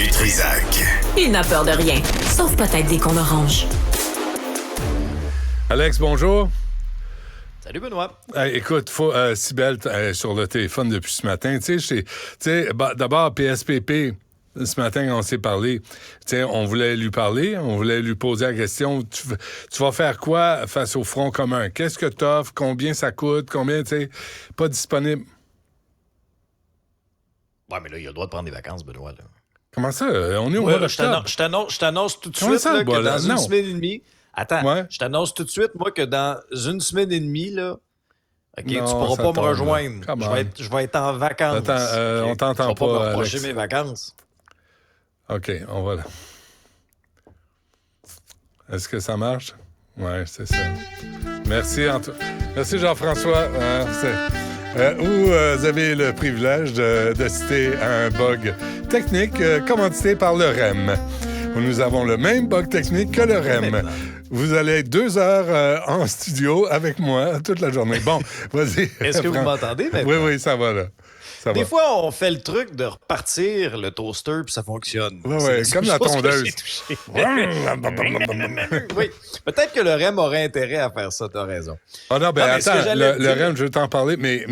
du Trisac. Il n'a peur de rien, sauf peut-être des cons oranges. Alex, bonjour. Salut Benoît. Écoute, Cybelle sur le téléphone depuis ce matin. Tu sais, d'abord, PSPP, ce matin, on s'est parlé. Tu sais, on voulait lui parler, on voulait lui poser la question. Tu vas faire quoi face au Front commun? Qu'est-ce que t'offres? Combien ça coûte? Combien, tu sais, pas disponible? Ouais, mais là, il a le droit de prendre des vacances, Benoît. Là. Comment ça? On est au mois d'octobre. Je t'annonce tout de Comment suite ça, là, que là? dans une semaine et demie... Attends, Ouais. je t'annonce tout de suite, moi, que dans une semaine et demie, là, OK, Non, tu pourras ça pas me tombe, rejoindre. là. Je vais être en vacances. Attends, OK? on t'entend Tu vas pas, me reprocher Alex. mes vacances. OK, on va là. Est-ce que ça marche? Oui, c'est ça. Merci, Merci, Jean-François. Vous avez le privilège de citer un bug technique commandité par le REM. Nous avons le même bug technique que le REM. Vous allez être 2 heures en studio avec moi toute la journée. Bon, vas-y. Est-ce que vous m'entendez maintenant? Oui, ça va là. Des fois, on fait le truc de repartir le toaster puis ça fonctionne. Oui, comme la tondeuse. Oui, peut-être que le REM aurait intérêt à faire ça, t'as raison. Ah non, ben Non, attends, le REM, je vais t'en parler, mais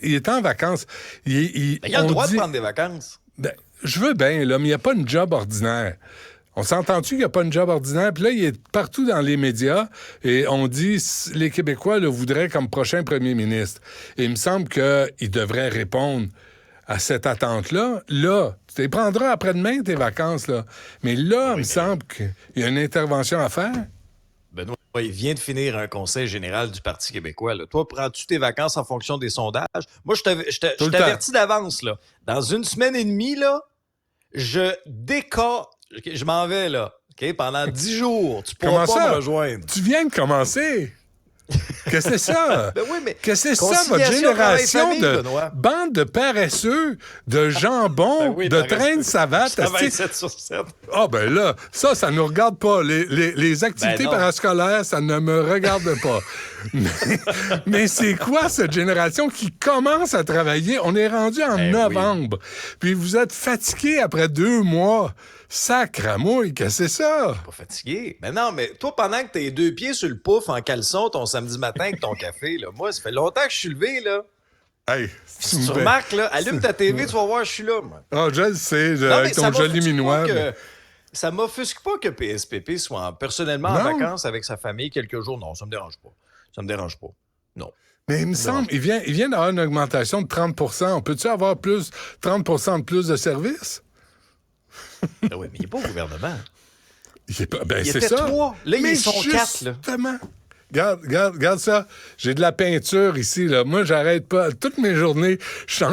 il est en vacances. Il a le droit de prendre des vacances. Ben, je veux bien, là, mais il n'y a pas une job ordinaire. On s'entend-tu qu'il n'y a pas une job ordinaire? Puis là, il est partout dans les médias et on dit les Québécois le voudraient comme prochain premier ministre. Et il me semble qu'il devrait répondre à cette attente-là. Là, tu les prendras après-demain, tes vacances, là. Mais là, il me semble qu'il y a une intervention à faire. Benoît, il vient de finir un conseil général du Parti québécois. Là. Toi, prends-tu tes vacances en fonction des sondages? Moi, je t'avertis d'avance. Là. Dans une semaine et demie, là, je m'en vais, là. OK? Pendant 10 jours. Tu pourras pas me rejoindre. Tu viens de commencer. Qu'est-ce que c'est ça? Ben oui, mais qu'est-ce que c'est ça, votre génération famille, de Benoît? bande de paresseux, de jambon, de train de savate? Je travaille 7 sur 7. Ah, ben là, ça nous regarde pas. Les activités parascolaires, ça ne me regarde pas. mais c'est quoi cette génération qui commence à travailler? On est rendu en novembre. Oui. Puis vous êtes fatigué après 2 mois. Sacramouille, qu'est-ce que c'est ça? Pas fatigué. Mais non, mais toi, pendant que t'es 2 pieds sur le pouf en caleçon ton samedi matin avec ton café, là, moi, ça fait longtemps que je suis levé, là. Hey, si tu remarques, là, allume ta TV, tu vas voir, je suis là, moi. Ah, je le sais, avec ton joli minois. Ça m'offusque pas que PSPP soit personnellement en vacances avec sa famille quelques jours. Non, ça me dérange pas. Ça me dérange pas. Non. Mais il me semble, il vient d'avoir une augmentation de 30 %. On peut-tu avoir 30 % de plus de services? Ah oui, mais il n'est pas au gouvernement. Il était 3. Là, ils sont 4. Justement. Regarde ça. J'ai de la peinture ici, là. Moi, j'arrête pas. Toutes mes journées, je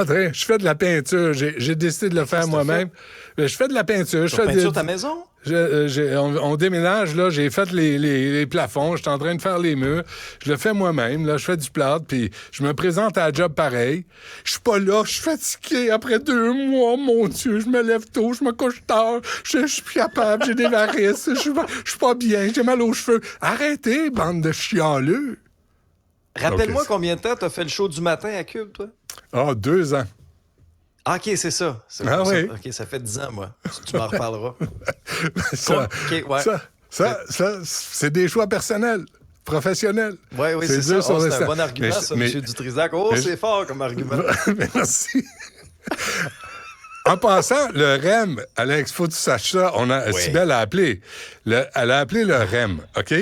fais de la peinture. J'ai décidé de le faire moi-même. Je fais de la peinture. Tu peinture ta maison? On déménage, là. J'ai fait les plafonds. Je suis en train de faire les murs. Je le fais moi-même, là. Je fais du plâtre, puis je me présente à la job pareil. Je suis pas là. Je suis fatigué après 2 mois. Mon Dieu, je me lève tôt, je me couche tard. Je suis plus capable. J'ai des varices. Je suis pas bien. J'ai mal aux cheveux. Arrêtez, bande de chialeux. Rappelle-moi combien de temps t'as fait le show du matin à Cube, toi? 2 ans. Ah, OK, c'est ça. Ah oui. OK, ça fait 10 ans, moi. Tu m'en reparleras. Ça, c'est des choix personnels, professionnels. Oui, c'est ça. C'est un bon argument, ça, M. Dutrisac. C'est fort comme argument. Merci. En passant, le REM, Alex, faut que tu saches ça. Cybelle a appelé. Elle a appelé le REM, OK?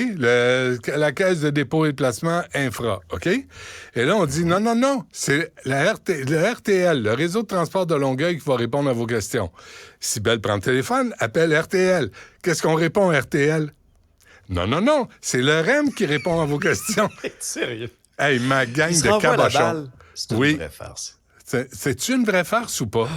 La Caisse de dépôt et de placement infra, OK? Et là, on dit non, c'est le RTL, le réseau de transport de Longueuil, qui va répondre à vos questions. Cybelle prend le téléphone, appelle RTL. Qu'est-ce qu'on répond à RTL? Non, c'est le REM qui répond à vos questions. Sérieux? Hey, ma gang de cabochons. C'est une vraie farce. C'est-tu une vraie farce ou pas?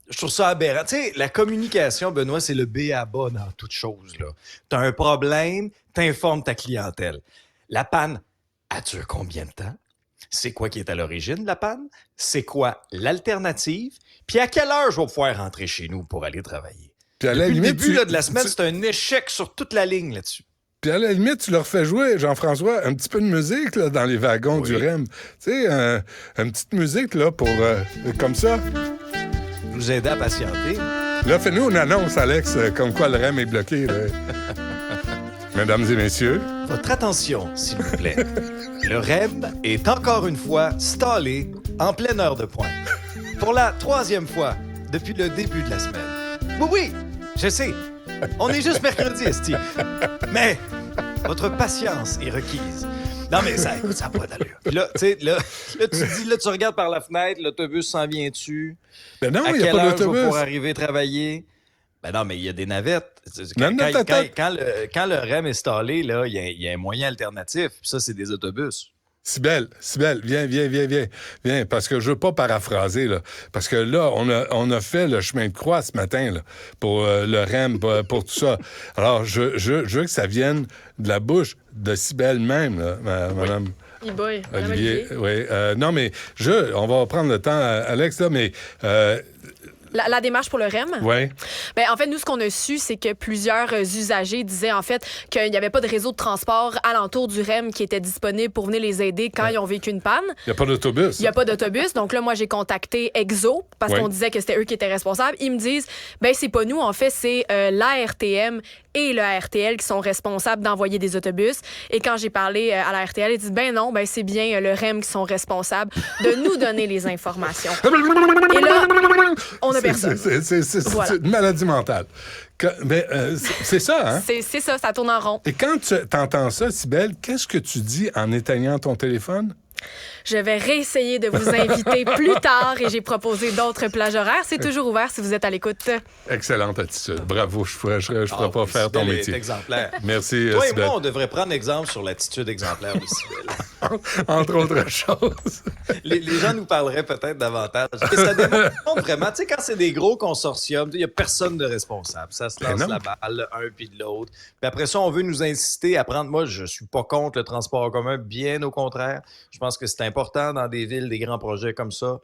Je trouve ça aberrant. Tu sais, la communication, Benoît, c'est le b.a.-ba dans toute chose. Tu as un problème, t'informes ta clientèle. La panne, elle dure combien de temps? C'est quoi qui est à l'origine de la panne? C'est quoi l'alternative? Puis à quelle heure je vais pouvoir rentrer chez nous pour aller travailler? Puis à la Depuis limite, le début de la semaine, c'est un échec sur toute la ligne là-dessus. Puis à la limite, tu leur fais jouer, Jean-François, un petit peu de musique là, dans les wagons du REM. Tu sais, une petite musique là pour comme ça. nous aider à patienter. Là, fais-nous une annonce, Alex, comme quoi le REM est bloqué. Là. Mesdames et messieurs. Votre attention, s'il vous plaît. Le REM est encore une fois stallé en pleine heure de pointe. Pour la 3e fois depuis le début de la semaine. Oui, je sais. On est juste mercredi, esti. Mais votre patience est requise. Non, mais ça n'a pas d'allure. Puis là, tu sais, là, tu regardes par la fenêtre, l'autobus s'en vient dessus. Ben non, il n'y a pas d'autobus. Pour arriver travailler. Ben non, mais il y a des navettes. Quand le REM est stallé, il y a un moyen alternatif. Puis ça, c'est des autobus. Sybelle, viens, parce que je veux pas paraphraser, là. Parce que là, on a fait le chemin de croix ce matin, là, pour le REM, pour tout ça. Alors, je veux que ça vienne de la bouche de Sybelle même, là, madame. Olivier. Oui. Non, mais on va prendre le temps, Alex, là, mais... La démarche pour le REM? Oui. Ben, en fait, nous, ce qu'on a su, c'est que plusieurs usagers disaient, en fait, qu'il n'y avait pas de réseau de transport alentour du REM qui était disponible pour venir les aider quand ils ont vécu une panne. Il n'y a pas d'autobus. Il n'y a pas d'autobus. Donc là, moi, j'ai contacté Exo parce qu'on disait que c'était eux qui étaient responsables. Ils me disent, ben c'est pas nous. En fait, c'est l'ARTM et le ARTL qui sont responsables d'envoyer des autobus. Et quand j'ai parlé à la RTL, ils disent, ben non, ben c'est bien le REM qui sont responsables de nous donner les informations. Et là, on a personne. C'est une maladie mentale. Mais c'est ça, hein? C'est ça, ça tourne en rond. Et quand tu entends ça, Sybelle, qu'est-ce que tu dis en éteignant ton téléphone? Je vais réessayer de vous inviter plus tard et j'ai proposé d'autres plages horaires. C'est toujours ouvert si vous êtes à l'écoute. Excellente attitude. Bravo. Je ne pourrais pas faire ton métier. Est exemplaire. Merci, Toi et Sybelle. moi, on devrait prendre exemple sur l'attitude exemplaire de Sybelle. Entre autres choses. Les gens nous parleraient peut-être davantage. Et ça démontre vraiment, tu sais, quand c'est des gros consortiums, il n'y a personne de responsable. Ça se lance la balle, un puis de l'autre. Puis après ça, on veut nous inciter à prendre... Moi, je suis pas contre le transport en commun, bien au contraire. Je pense que c'est important dans des villes, des grands projets comme ça.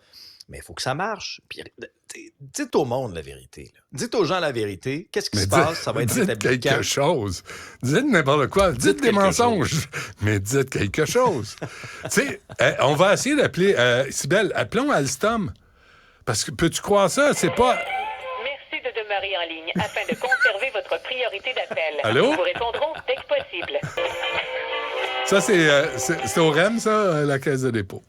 Mais il faut que ça marche. Puis, dites au monde la vérité. Là. Dites aux gens la vérité. Qu'est-ce qui se passe? Ça va être dites établi quelque chose. Dites n'importe quoi. Dites des mensonges. Mais dites quelque chose. Tu sais, on va essayer d'appeler... Sybelle, appelons Alstom. Parce que, peux-tu croire ça? C'est pas... Merci de demeurer en ligne afin de conserver votre priorité d'appel. Allô? Nous vous répondrons dès que possible. Ça, c'est au REM, ça, la Caisse de dépôt.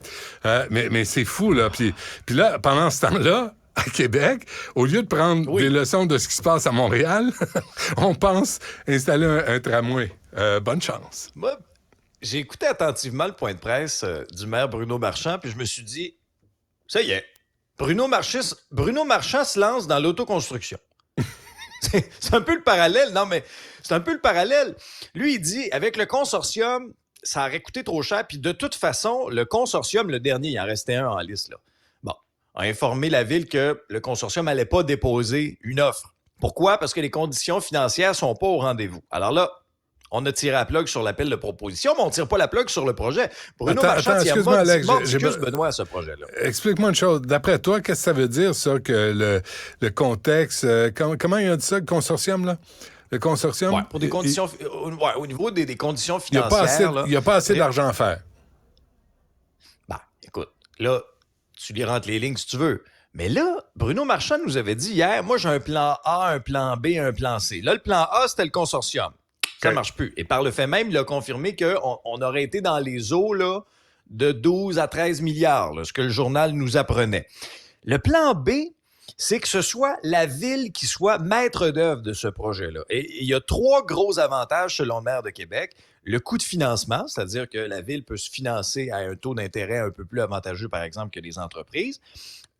Mais c'est fou, là. Puis là, pendant ce temps-là, à Québec, au lieu de prendre des leçons de ce qui se passe à Montréal, on pense installer un tramway. Bonne chance. Moi, j'ai écouté attentivement le point de presse du maire Bruno Marchand, puis je me suis dit, ça y est, Bruno Marchand se lance dans l'autoconstruction. C'est un peu le parallèle. Non, mais c'est un peu le parallèle. Lui, il dit, avec le consortium, ça aurait coûté trop cher. Puis de toute façon, le consortium, le dernier, il en restait un en liste, là. Bon, a informé la ville que le consortium n'allait pas déposer une offre. Pourquoi? Parce que les conditions financières sont pas au rendez-vous. Alors là, on a tiré la plug sur l'appel de proposition, mais on ne tire pas la plug sur le projet. Bruno Marchand, excuse-moi, Alex, excuse Benoît à ce projet-là. Explique-moi une chose. D'après toi, qu'est-ce que ça veut dire, ça, que le contexte... comment il a dit ça, le consortium, là? Le consortium... Ouais, pour des conditions... au niveau des conditions financières... Il n'y a pas assez d'argent à faire. Ben, écoute, là, tu lui rentres les lignes si tu veux. Mais là, Bruno Marchand nous avait dit hier, moi, j'ai un plan A, un plan B, un plan C. Là, le plan A, c'était le consortium. Ça ne marche plus. Et par le fait même, il a confirmé qu'on aurait été dans les eaux là, de 12 à 13 milliards, là, ce que le journal nous apprenait. Le plan B, c'est que ce soit la ville qui soit maître d'œuvre de ce projet-là. Et il y a 3 gros avantages selon le maire de Québec. Le coût de financement, c'est-à-dire que la ville peut se financer à un taux d'intérêt un peu plus avantageux, par exemple, que les entreprises.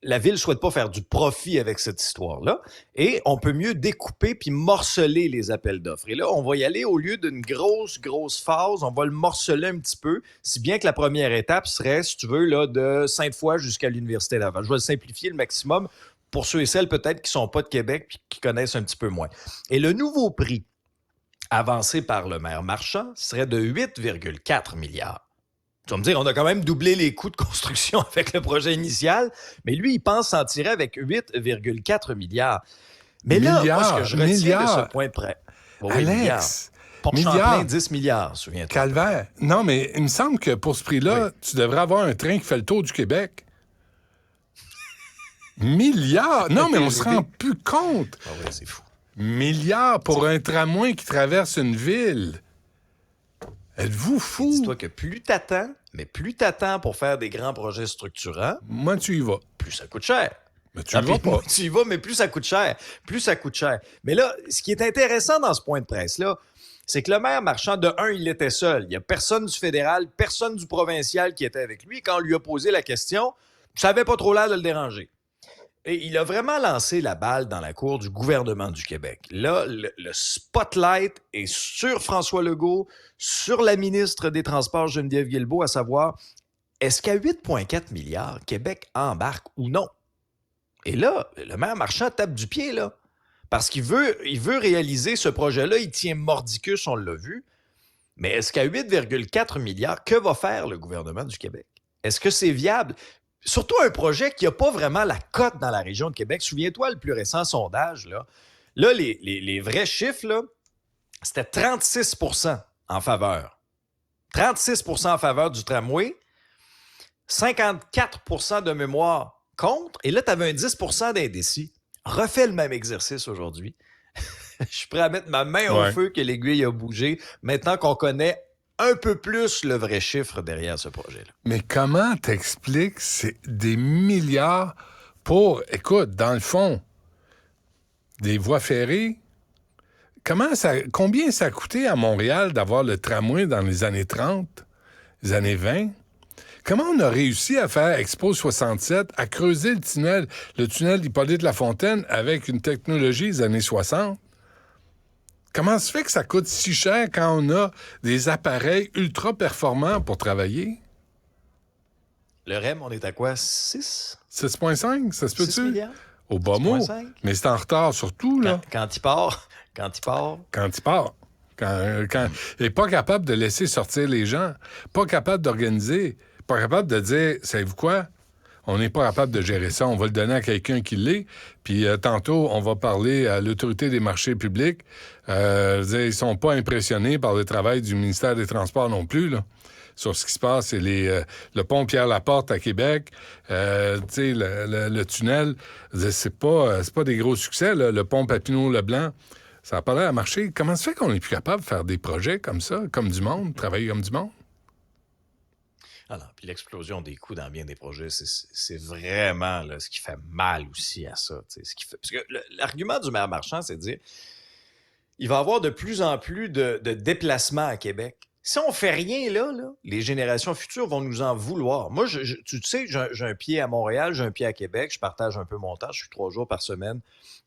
La ville ne souhaite pas faire du profit avec cette histoire-là. Et on peut mieux découper puis morceler les appels d'offres. Et là, on va y aller au lieu d'une grosse phase, on va le morceler un petit peu, si bien que la première étape serait, si tu veux, là, de Sainte-Foy jusqu'à l'Université Laval. Je vais le simplifier le maximum pour ceux et celles peut-être qui ne sont pas de Québec puis qui connaissent un petit peu moins. Et le nouveau prix avancé par le maire Marchand serait de 8,4 milliards. Tu vas me dire, on a quand même doublé les coûts de construction avec le projet initial, mais lui, il pense s'en tirer avec 8,4 milliards. Mais là, moi, ce que je retiens de ce point de près... Oui, Alex! Port-Champlain, 10 milliards, souviens-toi. Calvaire. Non, mais il me semble que pour ce prix-là, tu devrais avoir un train qui fait le tour du Québec. Milliards? Non, mais on se rend plus compte. Ah ouais, c'est fou. Milliards pour un tramway qui traverse une ville. Êtes-vous fou? Dis-toi que plus t'attends pour faire des grands projets structurants, Moi, tu y vas. plus ça coûte cher. Mais tu y vas pas. Tu y vas, mais plus ça coûte cher. Plus ça coûte cher. Mais là, ce qui est intéressant dans ce point de presse-là, c'est que le maire Marchand, de un, il était seul. Il n'y a personne du fédéral, personne du provincial qui était avec lui. Quand on lui a posé la question, ça n'avait pas trop l'air de le déranger. Et il a vraiment lancé la balle dans la cour du gouvernement du Québec. Là, le spotlight est sur François Legault, sur la ministre des Transports, Geneviève Guilbeault, à savoir, est-ce qu'à 8,4 milliards, Québec embarque ou non? Et là, le maire Marchand tape du pied, là. Parce qu'il veut réaliser ce projet-là. Il tient mordicus, on l'a vu. Mais est-ce qu'à 8,4 milliards, que va faire le gouvernement du Québec? Est-ce que c'est viable? Surtout un projet qui n'a pas vraiment la cote dans la région de Québec. Souviens-toi, le plus récent sondage, là, les vrais chiffres, là, c'était 36 % en faveur. 36 % en faveur du tramway, 54 % de mémoire contre, et là, tu avais un 10 % d'indécis. Refais le même exercice aujourd'hui. Je suis prêt à mettre ma main au feu que l'aiguille a bougé, maintenant qu'on connaît un peu plus le vrai chiffre derrière ce projet-là. Mais comment t'expliques c'est des milliards pour, écoute, dans le fond, des voies ferrées? Combien ça a coûté à Montréal d'avoir le tramway dans les années 30, les années 20? Comment on a réussi à faire Expo 67, à creuser le tunnel d'Hippolyte-Lafontaine avec une technologie des années 60? Comment se fait que ça coûte si cher quand on a des appareils ultra performants pour travailler? Le REM, on est à quoi? 6? 6,5, ça se peut-tu? 6 milliards? Au bas mot. 6,5. Mais c'est en retard surtout, là. Quand il part. Quand il n'est pas capable de laisser sortir les gens, pas capable d'organiser, pas capable de dire, savez-vous quoi? On n'est pas capable de gérer ça. On va le donner à quelqu'un qui l'est. Puis tantôt, on va parler à l'autorité des marchés publics. Ils sont pas impressionnés par le travail du ministère des Transports non plus, là, sur ce qui se passe. C'est le pont Pierre-Laporte à Québec, le tunnel. C'est pas des gros succès, là. Le pont Papineau-Leblanc. Ça n'a pas l'air à marcher. Comment se fait qu'on n'est plus capable de faire des projets comme ça, comme du monde, travailler comme du monde? Ah non, puis l'explosion des coûts dans bien des projets, c'est vraiment là, ce qui fait mal aussi à ça. Parce que l'argument du maire Marchand, c'est de dire il va y avoir de plus en plus de déplacements à Québec. Si on fait rien là, les générations futures vont nous en vouloir. Moi, tu sais, j'ai un pied à Montréal, j'ai un pied à Québec, je partage un peu mon temps, je suis 3 jours par semaine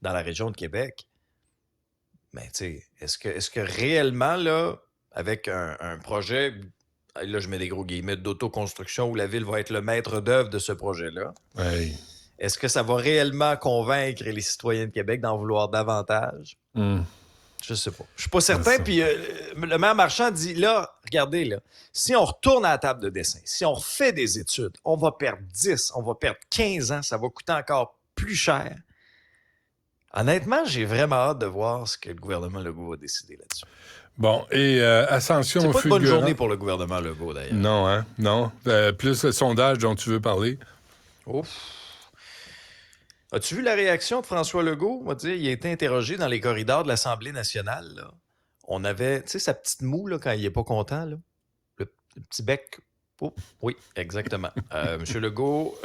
dans la région de Québec. Mais tu sais, est-ce que réellement, là, avec un projet... Là, je mets des gros guillemets d'autoconstruction où la ville va être le maître d'œuvre de ce projet-là. Oui. Est-ce que ça va réellement convaincre les citoyens de Québec d'en vouloir davantage? Je sais pas. Je suis pas certain. Puis le maire Marchand dit, là, regardez, là, si on retourne à la table de dessin, si on refait des études, on va perdre 10, on va perdre 15 ans, ça va coûter encore plus cher. Honnêtement, j'ai vraiment hâte de voir ce que le gouvernement Legault va décider là-dessus. Bon, et ascension fulgurante. C'est pas une bonne journée pour le gouvernement Legault, d'ailleurs. Non, hein? Non. Plus le sondage dont tu veux parler. Ouf. As-tu vu la réaction de François Legault? On va dire, il a été interrogé dans les corridors de l'Assemblée nationale. Là. On avait, tu sais, sa petite moue là, quand il n'est pas content. Là. Le petit bec. Oh, oui, exactement. Monsieur Legault,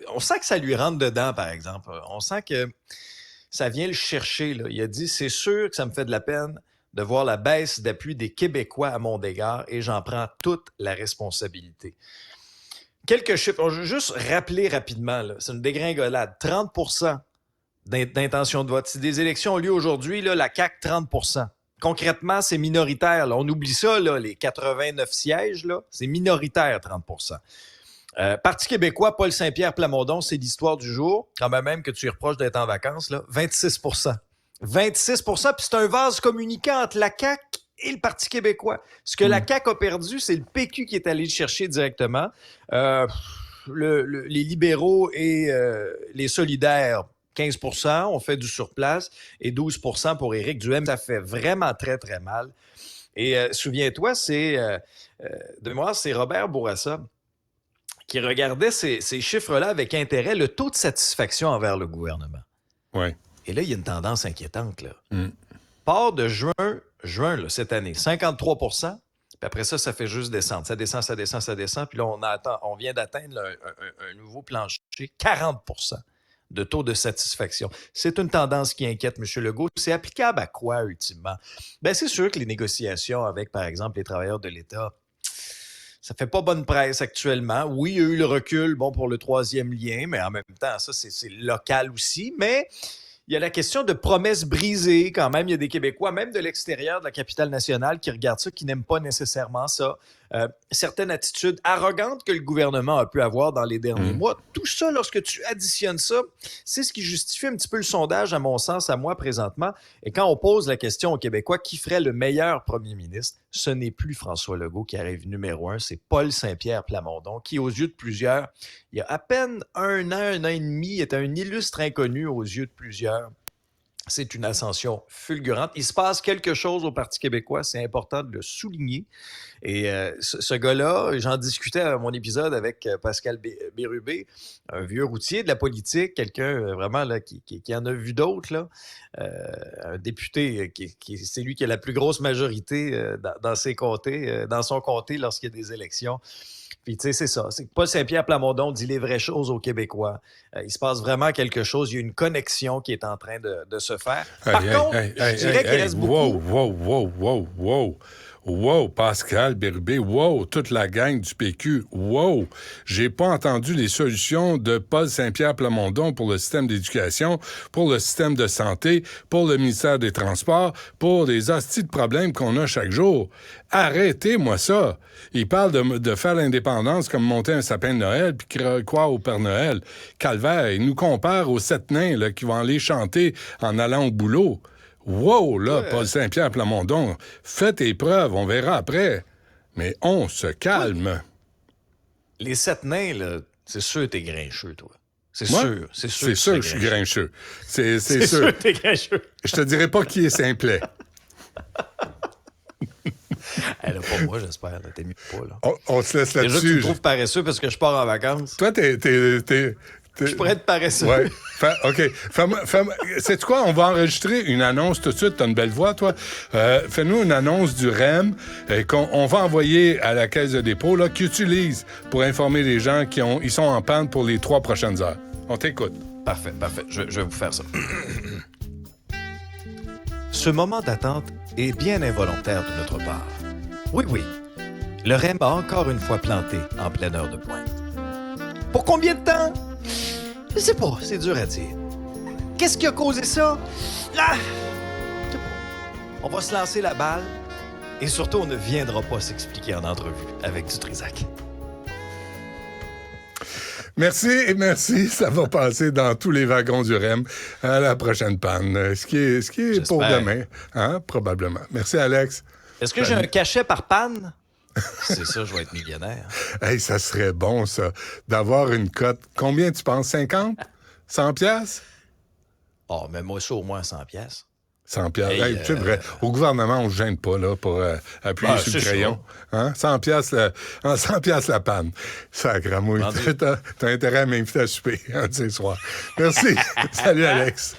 on sent que ça lui rentre dedans, par exemple. On sent que ça vient le chercher. Là. Il a dit, c'est sûr que ça me fait de la peine de voir la baisse d'appui des Québécois à mon égard et j'en prends toute la responsabilité. Quelques chiffres. Je vais juste rappeler rapidement, là, c'est une dégringolade. 30 % d'intention de vote. Si des élections ont lieu aujourd'hui, là, la CAQ, 30 %. Concrètement, c'est minoritaire. Là. On oublie ça, là, les 89 sièges, là, c'est minoritaire, 30 % Parti québécois, Paul Saint-Pierre Plamondon, c'est l'histoire du jour. Quand même que tu lui reproches d'être en vacances, là, 26 % 26 %, puis c'est un vase communicant entre la CAQ et le Parti québécois. Ce que la CAQ a perdu, c'est le PQ qui est allé le chercher directement. Les libéraux et les solidaires, 15 % ont fait du surplace et 12 % pour Éric Duhaime. Ça fait vraiment très, très mal. Et souviens-toi, de mémoire, c'est Robert Bourassa qui regardait ces chiffres-là avec intérêt, le taux de satisfaction envers le gouvernement. Oui. Et là, il y a une tendance inquiétante. Là. Mm. Part de juin là, cette année, 53 %. Puis après ça, ça fait juste descendre. Ça descend. Puis là, on vient d'atteindre un nouveau plancher, 40 % de taux de satisfaction. C'est une tendance qui inquiète M. Legault. C'est applicable à quoi, ultimement? Bien, c'est sûr que les négociations avec, par exemple, les travailleurs de l'État, ça fait pas bonne presse actuellement. Oui, il y a eu le recul, pour le troisième lien, mais en même temps, ça, c'est local aussi. Mais il y a la question de promesses brisées quand même. Il y a des Québécois, même de l'extérieur de la capitale nationale, qui regardent ça, qui n'aiment pas nécessairement ça. Certaines attitudes arrogantes que le gouvernement a pu avoir dans les derniers mois. Tout ça, lorsque tu additionnes ça, c'est ce qui justifie un petit peu le sondage, à mon sens, à moi, présentement. Et quand on pose la question aux Québécois, qui ferait le meilleur premier ministre? Ce n'est plus François Legault qui arrive numéro 1, c'est Paul Saint-Pierre Plamondon, qui, aux yeux de plusieurs, il y a à peine un an et demi, est un illustre inconnu aux yeux de plusieurs. C'est une ascension fulgurante. Il se passe quelque chose au Parti québécois, c'est important de le souligner. Et ce gars-là, j'en discutais à mon épisode avec Pascal Bérubé, un vieux routier de la politique, quelqu'un vraiment là, qui en a vu d'autres, là. Un député, c'est lui qui a la plus grosse majorité dans ses comtés, dans son comté lorsqu'il y a des élections. Puis, tu sais, c'est ça. C'est que Paul Saint-Pierre Plamondon dit les vraies choses aux Québécois. Il se passe vraiment quelque chose. Il y a une connexion qui est en train de se faire. Par contre, je dirais qu'il reste beaucoup... Wow, Pascal Bérubé, wow, toute la gang du PQ, wow. J'ai pas entendu les solutions de Paul Saint-Pierre Plamondon pour le système d'éducation, pour le système de santé, pour le ministère des Transports, pour les hosties de problèmes qu'on a chaque jour. Arrêtez-moi ça. Il parle de faire l'indépendance comme monter un sapin de Noël puis croire au Père Noël. Calvaire, il nous compare aux 7 nains là, qui vont aller chanter en allant au boulot. Wow, là, Paul Saint-Pierre Plamondon, fais tes preuves, on verra après. Mais on se calme. Les 7 nains, là, c'est sûr que t'es grincheux, toi. C'est sûr que je suis grincheux. C'est sûr que t'es grincheux. Je te dirais pas qui est simplet. Elle a pas moi, j'espère. T'es mieux pas, là. On se laisse là-dessus. Déjà, tu me trouves paresseux parce que je pars en vacances. Toi, Je pourrais être paresseux. Ouais. OK. Sais-tu quoi? On va enregistrer une annonce tout de suite. T'as une belle voix, toi. Fais-nous une annonce du REM qu'on va envoyer à la Caisse de dépôt là, qu'ils utilisent pour informer les gens ils sont en panne pour les 3 prochaines heures. On t'écoute. Parfait. Je vais vous faire ça. Ce moment d'attente est bien involontaire de notre part. Oui. Le REM a encore une fois planté en pleine heure de pointe. Pour combien de temps? Je sais pas, c'est dur à dire. Qu'est-ce qui a causé ça? Ah! Je sais pas. On va se lancer la balle et surtout, on ne viendra pas s'expliquer en entrevue avec Dutrisac. Merci. Ça va passer dans tous les wagons du REM à la prochaine panne. Ce qui est pour demain, hein, probablement. Merci, Alex. Est-ce que j'ai un cachet par panne? C'est ça, je vais être millionnaire. Hey, ça serait bon, ça, d'avoir une cote. Combien tu penses? 50? 100 piastres? Oh, mais moi, ça, au moins 100 piastres. 100 piastres. Hey, c'est vrai. Au gouvernement, on ne se gêne pas là, pour appuyer sur le crayon. Hein? 100 piastres la panne. Sacramouille. T'as intérêt à m'inviter à souper un de ces soirs. Merci. Salut, Alex.